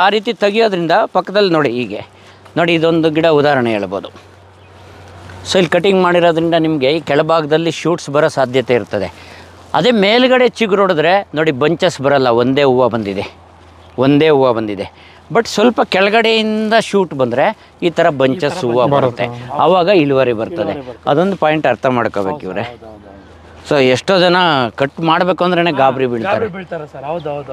ಆ ರೀತಿ ತೆಗಿಯೋದ್ರಿಂದ ಪಕ್ಕದಲ್ಲಿ ನೋಡಿ, ಹೀಗೆ ನೋಡಿ ಇದೊಂದು ಗಿಡ ಉದಾಹರಣೆ ಹೇಳ್ಬೋದು. ಸೊ ಇಲ್ಲಿ ಕಟಿಂಗ್ ಮಾಡಿರೋದ್ರಿಂದ ನಿಮಗೆ ಈ ಕೆಳಭಾಗದಲ್ಲಿ ಶೂಟ್ಸ್ ಬರೋ ಸಾಧ್ಯತೆ ಇರ್ತದೆ. ಅದೇ ಮೇಲ್ಗಡೆ ಚಿಗುರು ಹೊಡೆದ್ರೆ ನೋಡಿ ಬಂಚಸ್ ಬರಲ್ಲ, ಒಂದೇ ಹೂವು ಬಂದಿದೆ. ಬಟ್ ಸ್ವಲ್ಪ ಕೆಳಗಡೆಯಿಂದ ಶೂಟ್ ಬಂದರೆ ಈ ಥರ ಬಂಚಸ್ ಹೂವು ಬರುತ್ತೆ, ಆವಾಗ ಇಳುವರಿ ಬರ್ತದೆ. ಅದೊಂದು ಪಾಯಿಂಟ್ ಅರ್ಥ ಮಾಡ್ಕೋಬೇಕು ಇವರೇ. ಸೊ ಎಷ್ಟೋ ಜನ ಕಟ್ ಮಾಡಬೇಕು ಅಂದ್ರೇ ಗಾಬರಿ ಬೀಳ್ತಾರೆ.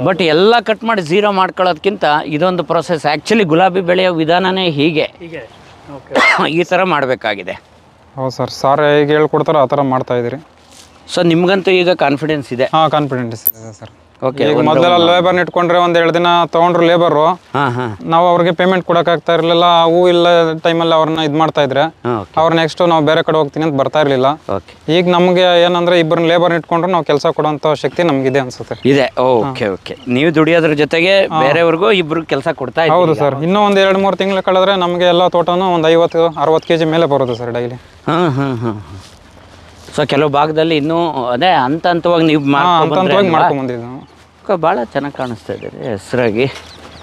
ಬಟ್ ಎಲ್ಲ ಕಟ್ ಮಾಡಿ ಝೀರೋ ಮಾಡ್ಕೊಳ್ಳೋದಕ್ಕಿಂತ ಇದೊಂದು ಪ್ರೊಸೆಸ್. ಆ್ಯಕ್ಚುಲಿ ಗುಲಾಬಿ ಬೆಳೆಯೋ ವಿಧಾನನೇ ಹೀಗೆ, ಈ ಥರ ಮಾಡಬೇಕಾಗಿದೆ. ಹೌದು ಸರ್ ಹೇಗೆ ಹೇಳ್ಕೊಡ್ತಾರೋ ಆ ಥರ ಮಾಡ್ತಾ ಇದ್ದೀರಿ. ಸೊ ನಿಮ್ಗಂತೂ ಈಗ ಕಾನ್ಫಿಡೆನ್ಸ್ ಇದೆ? ಕಾನ್ಫಿಡೆನ್ಸ್ ಇದೆ ಸರ್. ಓಕೆ, ಮೊದಲೆಲ್ಲ ಲೇಬರ್ನ ಇಟ್ಕೊಂಡ್ರೆ ಒಂದು 2 ದಿನ ತೊಗೊಂಡ್ರು ಲೇಬರು, ನಾವು ಅವ್ರಿಗೆ ಪೇಮೆಂಟ್ ಕೊಡೋಕ್ಕಾಗ್ತಾ ಇರಲಿಲ್ಲ. ಹೂ ಇಲ್ಲ ಟೈಮಲ್ಲಿ ಅವ್ರನ್ನ ಇದು ಮಾಡ್ತಾ ಇದ್ರೆ ಅವ್ರು ನೆಕ್ಸ್ಟ್ ನಾವು ಬೇರೆ ಕಡೆ ಹೋಗ್ತೀನಿ ಅಂತ ಬರ್ತಾ ಇರಲಿಲ್ಲ. ಈಗ ನಮಗೆ ಏನಂದ್ರೆ ಇಬ್ಬರನ್ನ ಲೇಬರ್ನ ಇಟ್ಕೊಂಡ್ರೆ ನಾವು ಕೆಲಸ ಕೊಡೋಂಥ ಶಕ್ತಿ ನಮಗಿದೆ ಅನ್ಸುತ್ತೆ. ಇದೆ. ಓಕೆ, ನೀವು ದುಡಿಯೋದ್ರ ಜೊತೆಗೆ ಬೇರೆಯವ್ರಿಗೂ ಇಬ್ರು ಕೆಲಸ ಕೊಡ್ತಾ ಇದ್ದೀವಿ. ಹೌದು ಸರ್. ಇನ್ನೂ ಒಂದು 2-3 ತಿಂಗಳು ಕಳೆದ್ರೆ ನಮಗೆ ಎಲ್ಲ ತೋಟನೂ ಒಂದು 50-60 kg ಮೇಲೆ ಬರುತ್ತೆ ಸರ್ ಡೈಲಿ. ಸೊ ಕೆಲವು ಭಾಗದಲ್ಲಿ ಇನ್ನೂ ಅದೇ ಹಂತವಾಗಿ ನೀವು ಮಾಡ್ಕೊಂಡ್ಬಂದಿದ್ದು ಭಾಳ ಚೆನ್ನಾಗಿ ಕಾಣಿಸ್ತಾ ಇದ್ದೀರಿ ಹೆಸರಾಗಿ.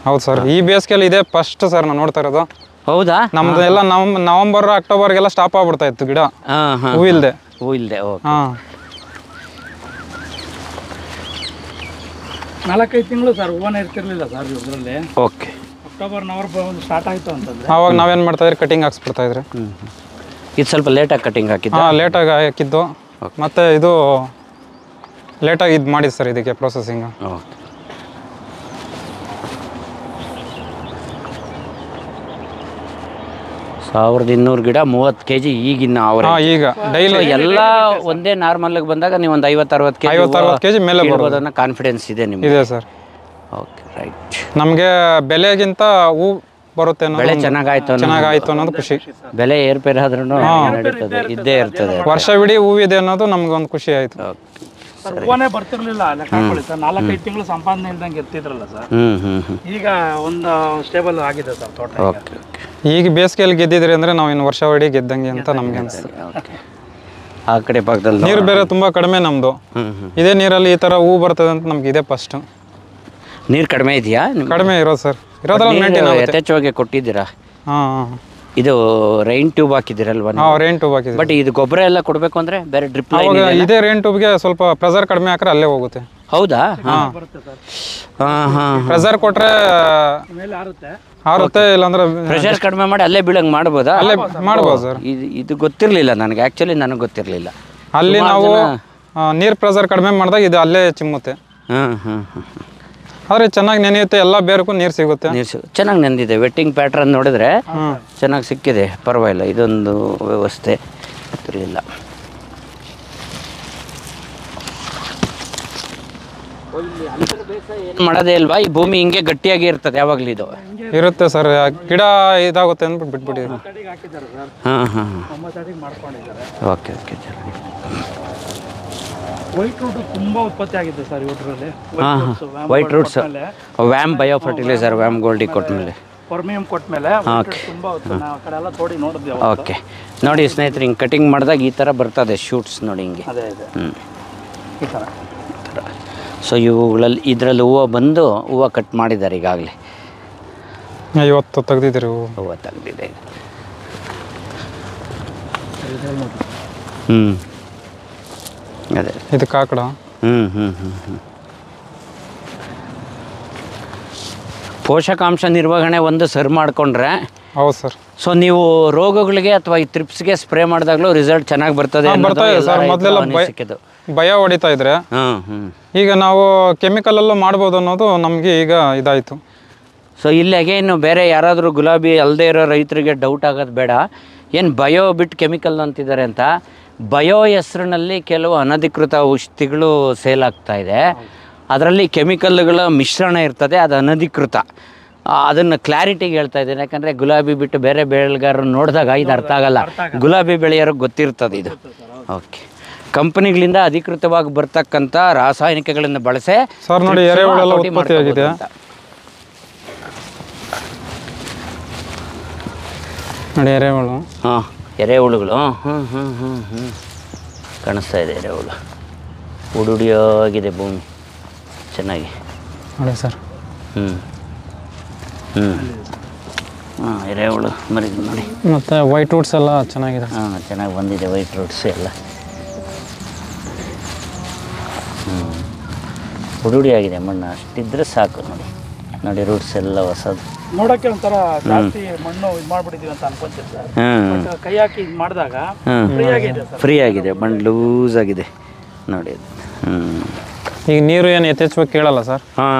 ಹೌದು ಸರ್, ಈ ಬೇಸಿಗೆಯಲ್ಲಿ ಇದೆ ಫಸ್ಟ್ ಸರ್ ನಾನು ನೋಡ್ತಾ ಇರೋದು. ಹೌದಾ? ನಮ್ದು ಎಲ್ಲ ನವಂಬರ್ ಅಕ್ಟೋಬರ್ಗೆಲ್ಲ ಸ್ಟಾಪ್ ಆಗ್ಬಿಡ್ತಾ ಇತ್ತು ಗಿಡ, ಹೂ ಇಲ್ಲದೆ. ಓಕೆ, 4-5 ತಿಂಗಳು ಸರ್ ಹೂವನೇ ಇರ್ತಿರ್ಲಿಲ್ಲ ಸರ್ ಇದರಲ್ಲಿ. ಓಕೆ, ಅಕ್ಟೋಬರ್ ನವಂಬರ್ ಒಂದು ಸ್ಟಾರ್ಟ್ ಆಯಿತು ಅಂತಂದ್ರೆ ಆವಾಗ ನಾವೇನು ಮಾಡ್ತಾ ಇದ್ರಿ, ಕಟಿಂಗ್ ಹಾಕ್ಸ್ಬಿಡ್ತಾ ಇದ್ರಿ. ಇದು ಸ್ವಲ್ಪ ಲೇಟಾಗಿ ಕಟಿಂಗ್ ಹಾಕಿದ್ದು. ಲೇಟಾಗಿ ಹಾಕಿದ್ದು, ಮತ್ತು ಇದು ಲೇಟಾಗಿ ಇದು ಮಾಡಿದ್ದು ಸರ್ ಇದಕ್ಕೆ ಪ್ರೊಸೆಸಿಂಗ್. 1200 ಗಿಡ 30 kg ಈಗಿನ ಈಗ ಡೈಲಿ ಎಲ್ಲ ಒಂದೇ ನಾರ್ಮಲ್ಗೆ ಬಂದಾಗ ನೀವು ಒಂದು 50-60 kg ಮೇಲೆ ಬರ್ಬೋದನ್ನ ಕಾನ್ಫಿಡೆನ್ಸ್ ಇದೆ ನಿಮಗೆ? ಇದೆ ಸರ್. Okay, right. ನಮಗೆ ಬೆಲೆಗಿಂತ ಹೂ ಬರುತ್ತೆ, ಬೆಳೆ ಚೆನ್ನಾಗಾಯ್ತು ಅನ್ನೋದು ಖುಷಿ. ಬೆಲೆ ಏರ್ಪೇರ್ ಆದ್ರೂ ನಡೀತದೆ, ಇದ್ದೇ ಇರ್ತದೆ. ವರ್ಷವಿಡೀ ಹೂವಿದೆ ಅನ್ನೋದು ನಮ್ಗೆ ಒಂದು ಖುಷಿ ಆಯ್ತು. ಹೂವನೇ ಬರ್ತಿರ್ಲಿಲ್ಲ ಲೆಕ್ಕ ಹಾಕೊಳ್ಳಿ ಸರ್. 4-5 ತಿಂಗಳು ಸಂಪಾದನೆ ಇಲ್ದಂಗೆ ಇರ್ತಿದ್ರಲ್ಲ ಸರ್. ಈಗ ಒಂದು ಸ್ಟೇಬಲ್ ಆಗಿದೆ ಸರ್ ತೋಟ. ಈಗ ಬೇಸಿಗೆಯಲ್ಲಿ ಗೆದ್ದಿದ್ರಿ ಅಂದ್ರೆ ನಾವು ಇನ್ನು ವರ್ಷವಿಡೀ ಗೆದ್ದಂಗೆ ಅಂತ ನಮ್ಗೆ ಅನ್ಸುತ್ತೆ. ಆ ಕಡೆ ಭಾಗದಲ್ಲಿ ನೀರು ಬೇರೆ ತುಂಬಾ ಕಡಿಮೆ ನಮ್ದು. ಇದೇ ನೀರಲ್ಲಿ ಈ ತರ ಹೂ ಬರ್ತದೆ ಅಂತ ನಮ್ಗೆ ಇದೆ ಫಸ್ಟ್. ನೀರು ಕಡಿಮೆ ಇದೆಯಾ? ಕಡಿಮೆ ಇರೋದು ಸರ್, ಇರೋದ್ರಲ್ಲಿ ಯಥೇಚ್ಛವಾಗಿ ಕೊಟ್ಟಿದ್ದೀರಾ? ಇದು ರೈನ್ ಟ್ಯೂಬ್ ಹಾಕಿದಿರಲ್ವಾ? ರೈನ್ ಟ್ಯೂಬ್ ಹಾಕಿದ್ವಿ. ಬಟ್ ಇದು ಗೊಬ್ಬರ ಎಲ್ಲ ಕೊಡಬೇಕು ಅಂದ್ರೆ ಬೇರೆ ಡ್ರಿಪ್ ಇದೇ ರೈನ್ ಟ್ಯೂಬ್ಗೆ ಸ್ವಲ್ಪ ಪ್ರೆಸರ್ ಕಡಿಮೆ ಹಾಕ್ರೆ ಅಲ್ಲೇ ಹೋಗುತ್ತೆ. ಹೌದಾ? ಪ್ರೆಸರ್ ಕೊಟ್ರೆ ಹಾರುತ್ತೆ, ಇಲ್ಲಾಂದ್ರೆ ಪ್ರೆಷರ್ ಕಡಿಮೆ ಮಾಡಿ ಅಲ್ಲೇ ಬೀಳಂಗೆ ಮಾಡ್ಬೋದಾ? ಅಲ್ಲೇ ಮಾಡ್ಬೋದು ಸರ್. ಇದು ಗೊತ್ತಿರಲಿಲ್ಲ ನನಗೆ, ಆ್ಯಕ್ಚುಲಿ ನನಗೆ ಗೊತ್ತಿರಲಿಲ್ಲ. ಅಲ್ಲಿ ನಾವು ನೀರು ಪ್ರೆಷರ್ ಕಡಿಮೆ ಮಾಡಿದಾಗ ಇದು ಅಲ್ಲೇ ಚಿಮ್ಮುತ್ತೆ. ಆದರೆ ಚೆನ್ನಾಗಿ ನೆನೆಯುತ್ತೆ, ಎಲ್ಲ ಬೇರಕ್ಕೂ ನೀರು ಸಿಗುತ್ತೆ. ಚೆನ್ನಾಗಿ ನೆಂದಿದೆ. ವೆಟ್ಟಿಂಗ್ ಪ್ಯಾಟ್ರನ್ ನೋಡಿದ್ರೆ ಚೆನ್ನಾಗಿ ಸಿಕ್ಕಿದೆ, ಪರವಾಗಿಲ್ಲ. ಇದೊಂದು ವ್ಯವಸ್ಥೆ ಗೊತ್ತಿರಲಿಲ್ಲ. ಮಾಡೋದೇ ಇಲ್ವಾ? ಈ ಭೂಮಿ ಹಿಂಗೆ ಗಟ್ಟಿಯಾಗಿ ಇರ್ತದೆ ಯಾವಾಗಲೂ? ಇದು ಇರುತ್ತೆ ಸರ್, ಗಿಡ ಇದಾಗುತ್ತೆ ಅಂದ್ಬಿಟ್ಟು ಬಿಟ್ಬಿಟ್ಟಿದ್ದೀವಿ. Okay okay. ವೈಟ್ ರೂಟ್ ತುಂಬಾ ಉತ್ಪತ್ತಿ ಆಗಿದೆ ಸರ್ ಇವರಲ್ಲಿ. White roots VAM bio fertiliser, VAM ಗೋಲ್ಡಿ ಕೊಟ್ಮೇಲೆ, ಪರ್ಮಿಯಂ ಕೊಟ್ಮೇಲೆ ತುಂಬಾ ಆ ಕಡೆ ಎಲ್ಲ ತೋಡಿ ನೋಡಿದ್ವಿ. ಓಕೆ, ನೋಡಿ ಸ್ನೇಹಿತರೆ, ಹಿಂಗೆ ಕಟಿಂಗ್ ಮಾಡಿದಾಗ ಈ ಥರ ಬರ್ತದೆ ಶೂಟ್ಸ್ ನೋಡಿ ಹಿಂಗೆ. ಈ ಥರ. ಸೊ ಇವುಗಳಲ್ಲಿ ಇದರಲ್ಲಿ ಹೂವು ಬಂದು ಹೂವು ಕಟ್ ಮಾಡಿದ್ದಾರೆ ಈಗಾಗಲೇ. ಇವತ್ತು ತೆಗ್ದಿದ್ದೀರಿ ಹೂವು ತೆಗ್ದಿದೆ. ಅದೇ ಇದು ಕಾಕಡ. ಪೋಷಕಾಂಶ ನಿರ್ವಹಣೆ ಒಂದು ಸರಿ ಮಾಡಿಕೊಂಡ್ರೆ. ಹೌದು ಸರ್. ಸೊ ನೀವು ರೋಗಗಳಿಗೆ ಅಥವಾ ಈ ತ್ರಿಪ್ಸ್ಗೆ ಸ್ಪ್ರೇ ಮಾಡಿದಾಗಲೂ ರಿಸಲ್ಟ್ ಚೆನ್ನಾಗಿ ಬರ್ತದೆ ಸರ್. ಮೊದಲೆಲ್ಲ ಭಯ ಹೊಡಿತಾ ಇದ್ರೆ, ಈಗ ನಾವು ಕೆಮಿಕಲಲ್ಲೂ ಮಾಡ್ಬೋದು ಅನ್ನೋದು ನಮಗೆ ಈಗ ಇದಾಯಿತು. ಸೊ ಇಲ್ಲಿ ಅಗೇನು ಬೇರೆ ಯಾರಾದರೂ ಗುಲಾಬಿ ಅಲ್ಲದೆ ಇರೋ ರೈತರಿಗೆ ಡೌಟ್ ಆಗೋದು ಬೇಡ. ಏನು ಬಯೋ ಬಿಟ್ಟು ಕೆಮಿಕಲ್ ಅಂತಿದ್ದಾರೆ ಅಂತ. ಬಯೋ ಹೆಸರಿನಲ್ಲಿ ಕೆಲವು ಅನಧಿಕೃತ ಔಷಧಿಗಳು ಸೇಲ್ ಆಗ್ತಾ ಇದೆ. ಅದರಲ್ಲಿ ಕೆಮಿಕಲ್ಗಳ ಮಿಶ್ರಣ ಇರ್ತದೆ, ಅದು ಅನಧಿಕೃತ. ಅದನ್ನು ಕ್ಲಾರಿಟಿಗೆ ಹೇಳ್ತಾ ಇದ್ದೀನಿ, ಯಾಕಂದರೆ ಗುಲಾಬಿ ಬಿಟ್ಟು ಬೇರೆ ಬೆಳೆಗಾರರು ನೋಡಿದಾಗ ಇದು ಅರ್ಥ ಆಗಲ್ಲ. ಗುಲಾಬಿ ಬೆಳೆಯೋರಿಗೆ ಗೊತ್ತಿರ್ತದೆ ಇದು. ಓಕೆ, ಕಂಪನಿಗಳಿಂದ ಅಧಿಕೃತವಾಗಿ ಬರ್ತಕ್ಕಂಥ ರಾಸಾಯನಿಕಗಳನ್ನು ಬಳಸಿ ಸರ್ ನೋಡಿ ಎರೆಹುಳೆಲ್ಲ ಉತ್ಪತ್ತಿ ಆಗಿದೆ. ನೋಡಿ ಎರೆಹುಳು. ಎರೆಹುಳುಗಳು ಕಾಣಿಸ್ತಾ ಇದೆ. ಎರೆಹುಳು ಉಡುಡಿಯಾಗಿದೆ ಭೂಮಿ ಚೆನ್ನಾಗಿ ನೋಡಿ ಸರ್. ಎರೆಹುಳು ಮರಿ ನೋಡಿ. ಮತ್ತು ವೈಟ್ ರೂಟ್ಸ್ ಎಲ್ಲ ಚೆನ್ನಾಗಿದೆ. ಚೆನ್ನಾಗಿ ಬಂದಿದೆ ವೈಟ್ ರೂಟ್ಸ್ ಎಲ್ಲ. ಉಡುಡಿ ಆಗಿದೆ ಮಣ್ಣು, ಅಷ್ಟಿದ್ರೆ ಸಾಕು. ನೋಡಿ ನೋಡಿ ರೂಟ್ಸ್ ಎಲ್ಲ ಹೊಸದು. ನೋಡೋಕ್ಕೆ ಒಂಥರ ಜಾಸ್ತಿ ಮಣ್ಣು ಇದು ಮಾಡ್ಬಿಟ್ಟಿದ್ದೀವಿ ಅಂತ ಅನ್ಕೊಂತೀವಿ ಸರ್. ಕೈ ಹಾಕಿ ಇದು ಮಾಡಿದಾಗ ಫ್ರೀ ಆಗಿದೆ, ಮಣ್ಣು ಲೂಸ್ ಆಗಿದೆ ನೋಡಿ. ಈಗ ನೀರು ಏನು ಯಥೇಚ್ಛವಾಗಿ ಕೇಳಲ್ಲ ಸರ್.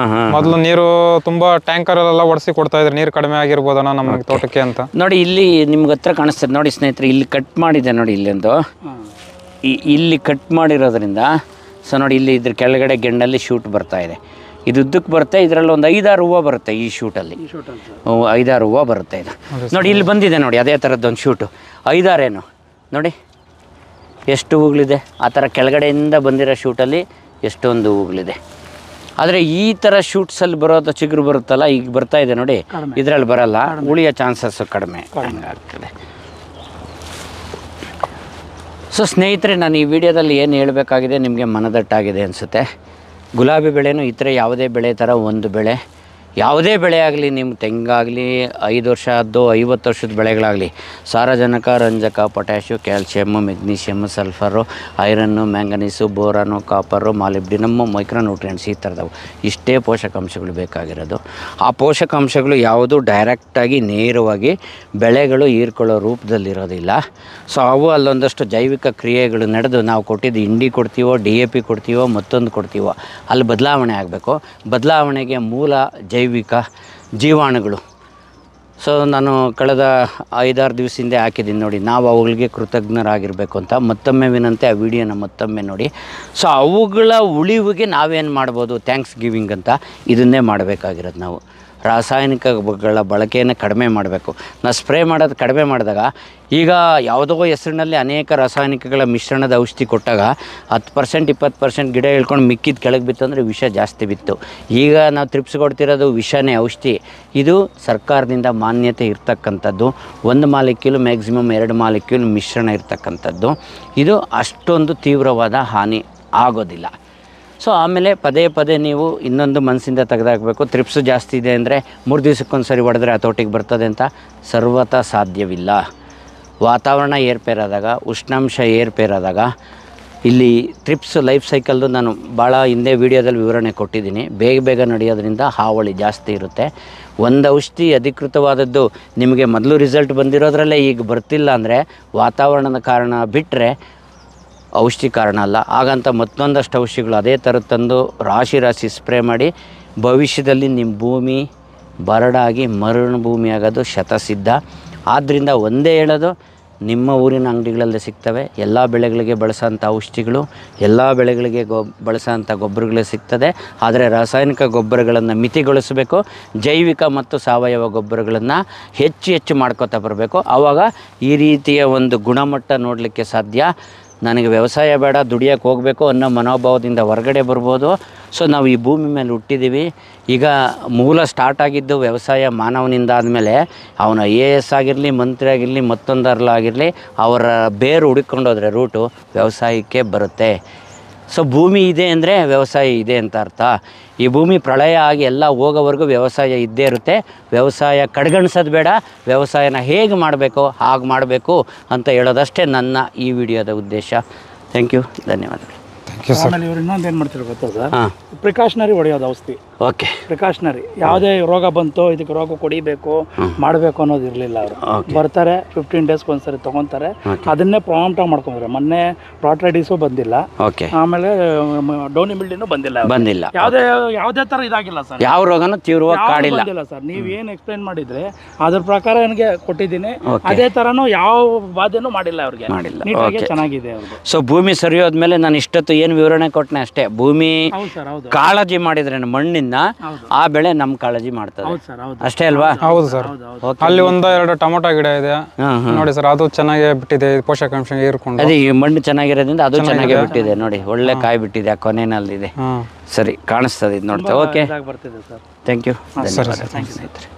ಮೊದಲು ನೀರು ತುಂಬ ಟ್ಯಾಂಕರಲ್ಲೆಲ್ಲ ಒಡಿಸಿ ಕೊಡ್ತಾ ಇದ್ರು, ನೀರು ಕಡಿಮೆ ಆಗಿರ್ಬೋದಣ್ಣ ನಮ್ಮ ತೋಟಕ್ಕೆ ಅಂತ. ನೋಡಿ ಇಲ್ಲಿ ನಿಮ್ಗೆ ಹತ್ರ ಕಾಣಿಸ್ತದೆ ನೋಡಿ ಸ್ನೇಹಿತರೆ, ಇಲ್ಲಿ ಕಟ್ ಮಾಡಿದೆ ನೋಡಿ. ಇಲ್ಲೊಂದು ಇಲ್ಲಿ ಕಟ್ ಮಾಡಿರೋದ್ರಿಂದ ಸೊ ನೋಡಿ ಇಲ್ಲಿ ಇದ್ರ ಕೆಳಗಡೆ ಗೆಣ್ಣಲ್ಲಿ ಶೂಟ್ ಬರ್ತಾ ಇದೆ. ಇದು ಉದ್ದಕ್ಕೆ ಬರುತ್ತೆ. ಇದರಲ್ಲಿ ಒಂದು 5-6 ಹೂವು ಬರುತ್ತೆ ಈ ಶೂಟಲ್ಲಿ. 5-6 ಹೂವು ಬರುತ್ತೆ ಇದು ನೋಡಿ. ಇಲ್ಲಿ ಬಂದಿದೆ ನೋಡಿ ಅದೇ ಥರದ್ದೊಂದು ಶೂಟು. 5-6 ಏನು ನೋಡಿ ಎಷ್ಟು ಹೂಗಳಿದೆ. ಆ ಥರ ಕೆಳಗಡೆಯಿಂದ ಬಂದಿರೋ ಶೂಟಲ್ಲಿ ಎಷ್ಟೊಂದು ಹೂಗಳಿದೆ. ಆದರೆ ಈ ಥರ ಶೂಟ್ಸಲ್ಲಿ ಬರೋದು ಚಿಗುರು ಬರುತ್ತಲ್ಲ, ಈಗ ಬರ್ತಾ ಇದೆ ನೋಡಿ, ಇದರಲ್ಲಿ ಬರಲ್ಲ. ಉಳಿಯೋ ಚಾನ್ಸಸ್ಸು ಕಡಿಮೆ ಆಗ್ತದೆ. ಸೊ ಸ್ನೇಹಿತರೆ, ನಾನು ಈ ವಿಡಿಯೋದಲ್ಲಿ ಏನು ಹೇಳಬೇಕಾಗಿದೆ ನಿಮಗೆ ಮನದಟ್ಟಾಗಿದೆ ಅನಿಸುತ್ತೆ. ಗುಲಾಬಿ ಬೆಳೆನೂ ಇತರೆ ಯಾವುದೇ ಬೆಳೆ ಥರ ಒಂದು ಬೆಳೆ. ಯಾವುದೇ ಬೆಳೆ ಆಗಲಿ, ನಿಮ್ಮ ತೆಂಗಾಗಲಿ 5 ವರ್ಷದ್ದು 50 ವರ್ಷದ ಬೆಳೆಗಳಾಗಲಿ, ಸಾರಜನಕ, ರಂಜಕ, potash, calcium, magnesium, sulphur, iron, manganese, boron, copper, molybdenum, micronutrients ಈ ಥರದವು ಇಷ್ಟೇ ಪೋಷಕಾಂಶಗಳು ಬೇಕಾಗಿರೋದು. ಆ ಪೋಷಕಾಂಶಗಳು ಯಾವುದು ಡೈರೆಕ್ಟಾಗಿ ನೇರವಾಗಿ ಬೆಳೆಗಳು ಹೀರ್ಕೊಳ್ಳೋ ರೂಪದಲ್ಲಿರೋದಿಲ್ಲ. ಸೊ ಅವು ಅಲ್ಲೊಂದಷ್ಟು ಜೈವಿಕ ಕ್ರಿಯೆಗಳು ನಡೆದು ನಾವು ಕೊಟ್ಟಿದ್ದು ಹಿಂಡಿ ಕೊಡ್ತೀವೋ, DAP ಕೊಡ್ತೀವೋ, ಮತ್ತೊಂದು ಕೊಡ್ತೀವೋ, ಅಲ್ಲಿ ಬದಲಾವಣೆ ಆಗಬೇಕು. ಬದಲಾವಣೆಗೆ ಮೂಲ ಜೈವಿಕ ಜೀವಾಣುಗಳು. ಸೊ ನಾನು ಕಳೆದ 5-6 ದಿವಸ ಹಿಂದೆ ಹಾಕಿದ್ದೀನಿ ನೋಡಿ. ನಾವು ಅವುಗಳಿಗೆ ಕೃತಜ್ಞರಾಗಿರಬೇಕು ಅಂತ ಮತ್ತೊಮ್ಮೆ ವಿನಂತಿ, ಆ ವಿಡಿಯೋನ ಮತ್ತೊಮ್ಮೆ ನೋಡಿ. ಸೊ ಅವುಗಳ ಉಳಿವಿಗೆ ನಾವೇನು ಮಾಡ್ಬೋದು, ಥ್ಯಾಂಕ್ಸ್ ಗಿವಿಂಗ್ ಅಂತ ಇದನ್ನೇ ಮಾಡಬೇಕಾಗಿರೋದು. ನಾವು ರಾಸಾಯನಿಕಗಳ ಬಳಕೆಯನ್ನು ಕಡಿಮೆ ಮಾಡಬೇಕು. ನಾವು ಸ್ಪ್ರೇ ಮಾಡೋದು ಕಡಿಮೆ ಮಾಡಿದಾಗ, ಈಗ ಯಾವುದೋ ಹೆಸರಿನಲ್ಲಿ ಅನೇಕ ರಾಸಾಯನಿಕಗಳ ಮಿಶ್ರಣದ ಔಷಧಿ ಕೊಟ್ಟಾಗ 10% 20% ಗಿಡ ಇಳ್ಕೊಂಡು ಮಿಕ್ಕಿದ ಕೆಳಗೆ ಬಿತ್ತು ಅಂದರೆ ವಿಷ ಜಾಸ್ತಿ ಬಿತ್ತು. ಈಗ ನಾವು ತ್ರಿಪ್ಸ್ ಕೊಡ್ತಿರೋದು ವಿಷನೇ ಔಷಧಿ. ಇದು ಸರ್ಕಾರದಿಂದ ಮಾನ್ಯತೆ ಇರ್ತಕ್ಕಂಥದ್ದು. 1 ಮಾಲಿಕ್ಯೂಲ್ ಮ್ಯಾಕ್ಸಿಮಮ್ 2 ಮಾಲಿಕ್ಯೂಲ್ ಮಿಶ್ರಣ ಇರ್ತಕ್ಕಂಥದ್ದು. ಇದು ಅಷ್ಟೊಂದು ತೀವ್ರವಾದ ಹಾನಿ ಆಗೋದಿಲ್ಲ. ಸೊ ಆಮೇಲೆ ಪದೇ ನೀವು ಇನ್ನೊಂದು ಮನಸ್ಸಿಂದ ತೆಗೆದಾಕಬೇಕು. ತ್ರಿಪ್ಸು ಜಾಸ್ತಿ ಇದೆ ಅಂದರೆ 3 ದಿವಸಕ್ಕೊಂದು ಸರಿ ಹೊಡೆದ್ರೆ ಹತೋಟಿಗೆ ಬರ್ತದೆ ಅಂತ ಸರ್ವತಾ ಸಾಧ್ಯವಿಲ್ಲ. ವಾತಾವರಣ ಏರ್ಪೇರಾದಾಗ, ಉಷ್ಣಾಂಶ ಏರ್ಪೇರಾದಾಗ ಇಲ್ಲಿ ತ್ರಿಪ್ಸ್ ಲೈಫ್ ಸೈಕಲ್ದು ನಾನು ಭಾಳ ಹಿಂದೆ ವೀಡಿಯೋದಲ್ಲಿ ವಿವರಣೆ ಕೊಟ್ಟಿದ್ದೀನಿ. ಬೇಗ ನಡೆಯೋದ್ರಿಂದ ಹಾವಳಿ ಜಾಸ್ತಿ ಇರುತ್ತೆ. ಒಂದು ಔಷಧಿ ಅಧಿಕೃತವಾದದ್ದು ನಿಮಗೆ ಮೊದಲು ರಿಸಲ್ಟ್ ಬಂದಿರೋದ್ರಲ್ಲೇ ಈಗ ಬರ್ತಿಲ್ಲ ಅಂದರೆ ವಾತಾವರಣದ ಕಾರಣ ಬಿಟ್ಟರೆ ಔಷಧಿ ಕಾರಣ ಅಲ್ಲ. ಹಾಗಂತ ಮತ್ತೊಂದಷ್ಟು ಔಷಧಿಗಳು ಅದೇ ಥರ ತಂದು ರಾಶಿ ಸ್ಪ್ರೇ ಮಾಡಿ ಭವಿಷ್ಯದಲ್ಲಿ ನಿಮ್ಮ ಭೂಮಿ ಬರಡಾಗಿ ಮರಣ ಭೂಮಿ ಆಗೋದು ಶತಸಿದ್ಧ. ಆದ್ದರಿಂದ ಒಂದೇ ಹೇಳೋದು, ನಿಮ್ಮ ಊರಿನ ಅಂಗಡಿಗಳಲ್ಲೇ ಸಿಗ್ತವೆ. ಎಲ್ಲ ಬೆಳೆಗಳಿಗೆ ಬಳಸೋಂಥ ಔಷಧಿಗಳು, ಎಲ್ಲ ಬೆಳೆಗಳಿಗೆ ಬಳಸೋಂಥ ಗೊಬ್ಬರಗಳೇ ಸಿಗ್ತದೆ. ಆದರೆ ರಾಸಾಯನಿಕ ಗೊಬ್ಬರಗಳನ್ನು ಮಿತಿಗೊಳಿಸಬೇಕು. ಜೈವಿಕ ಮತ್ತು ಸಾವಯವ ಗೊಬ್ಬರಗಳನ್ನು ಹೆಚ್ಚು ಮಾಡ್ಕೋತಾ ಬರಬೇಕು. ಆವಾಗ ಈ ರೀತಿಯ ಒಂದು ಗುಣಮಟ್ಟ ನೋಡಲಿಕ್ಕೆ ಸಾಧ್ಯ. ನನಗೆ ವ್ಯವಸಾಯ ಬೇಡ, ದುಡಿಯೋಕ್ಕೆ ಹೋಗಬೇಕು ಅನ್ನೋ ಮನೋಭಾವದಿಂದ ಹೊರಗಡೆ ಬರ್ಬೋದು. ಸೊ ನಾವು ಈ ಭೂಮಿ ಮೇಲೆ ಹುಟ್ಟಿದ್ದೀವಿ. ಈಗ ಮೂಲ ಸ್ಟಾರ್ಟ್ ಆಗಿದ್ದು ವ್ಯವಸಾಯ ಮಾನವನಿಂದ ಆದಮೇಲೆ ಅವನ AS ಆಗಿರಲಿ, ಮಂತ್ರಿ ಆಗಿರಲಿ, ಮತ್ತೊಂದರಲ್ಲಾಗಿರಲಿ, ಅವರ ಬೇರು ಹುಡುಕೊಂಡೋದ್ರೆ ರೂಟು ವ್ಯವಸಾಯಕ್ಕೆ ಬರುತ್ತೆ. ಸೊ ಭೂಮಿ ಇದೆ ಅಂದರೆ ವ್ಯವಸಾಯ ಇದೆ ಅಂತ ಅರ್ಥ. ಈ ಭೂಮಿ ಪ್ರಳಯ ಆಗಿ ಎಲ್ಲ ಹೋಗೋವರೆಗೂ ವ್ಯವಸಾಯ ಇದ್ದೇ ಇರುತ್ತೆ. ವ್ಯವಸಾಯ ಕಡೆಗಣಿಸೋದು ಬೇಡ, ವ್ಯವಸಾಯನ ಹೇಗೆ ಮಾಡಬೇಕು ಹಾಗೆ ಮಾಡಬೇಕು ಅಂತ ಹೇಳೋದಷ್ಟೇ ನನ್ನ ಈ ವಿಡಿಯೋದ ಉದ್ದೇಶ. ಥ್ಯಾಂಕ್ ಯು, ಧನ್ಯವಾದಗಳು. ಆಮೇಲೆ ಇವ್ರು ಇನ್ನೊಂದು ಏನು ಮಾಡ್ತಿರೋ ಗೊತ್ತಾ ಸರ್, ಹಾಂ, ಪ್ರಿಕಾಷನರಿ ಹೊಡೆಯೋದು ಔಷಧಿ. ಓಕೆ, ಪ್ರಿಕಾಷನರಿ ಯಾವುದೇ ರೋಗ ಬಂತು ಇದಕ್ಕೆ ರೋಗ ಕೊಡಿಬೇಕು ಮಾಡಬೇಕು ಅನ್ನೋದು ಇರಲಿಲ್ಲ. ಅವರು ಬರ್ತಾರೆ 15 ಡೇಸ್ಗೆ ಒಂದ್ಸರಿ ತೊಗೊತಾರೆ, ಅದನ್ನೇ ಪ್ರಾಂಪ್ಟಾಗಿ ಮಾಡ್ಕೊಂಡ್ರೆ. ಮೊನ್ನೆ ಪ್ರಾಟ್ರೈಟಿಸು ಬಂದಿಲ್ಲ, ಓಕೆ, ಆಮೇಲೆ ಡೌನಿ ಮಿಲ್ಡಿನೂ ಬಂದಿಲ್ಲ. ಯಾವುದೇ ಥರ ಇದಾಗಿಲ್ಲ ಸರ್, ಯಾವ ರೋಗನೂ ತೀವ್ರವಾಗಿ ಕಾಡಿಲ್ಲ. ಬಂದಿಲ್ಲ ಸರ್. ನೀವು ಏನು ಎಕ್ಸ್ಪ್ಲೈನ್ ಮಾಡಿದ್ರೆ ಅದ್ರ ಪ್ರಕಾರ ನನಗೆ ಕೊಟ್ಟಿದ್ದೀನಿ. ಅದೇ ಥರನೂ ಯಾವ ಬಾಧೆನೂ ಮಾಡಿಲ್ಲ ಅವ್ರಿಗೆ, ನೀಟಾಗಿ ಚೆನ್ನಾಗಿದೆ ಅವ್ರಿಗೆ. ಸೊ ಭೂಮಿ ಸರಿ ಹೋದ್ಮೇಲೆ ನಾನು ಇಷ್ಟೊತ್ತು ಏನು ವಿವರಣೆ ಕೊಟ್ಟನೆ ಅಷ್ಟೇ. ಭೂಮಿ ಕಾಳಜಿ ಮಾಡಿದ್ರೆ ಮಣ್ಣಿಂದ ಆ ಬೆಳೆ ನಮ್ ಕಾಳಜಿ ಮಾಡ್ತದೆ ಅಷ್ಟೇ ಅಲ್ವಾ? ಹೌದು ಸರ್. ಅಲ್ಲಿ 1-2 ಟೊಮೊಟೊ ಗಿಡ ಇದೆ ನೋಡಿ ಸರ್, ಅದು ಚೆನ್ನಾಗಿ ಬಿಟ್ಟಿದೆ, ಪೋಷಕಾಂಶ ಹೀರ್ಕೊಂಡು. ಅದೇ ಈ ಮಣ್ಣು ಚೆನ್ನಾಗಿರೋದ್ರಿಂದ ಅದು ಚೆನ್ನಾಗಿ ಬಿಟ್ಟಿದೆ ನೋಡಿ, ಒಳ್ಳೆ ಕಾಯಿ ಬಿಟ್ಟಿದೆ, ಆ ಕೊನೆನಲ್ಲಿದೆ. ಸರಿ, ಕಾಣಿಸ್ತದೆ ಇದು ನೋಡ್ತಾ. ಓಕೆ, ಥ್ಯಾಂಕ್ ಯು, ಧನ್ಯವಾದ ಸ್ನೇಹಿತರೆ.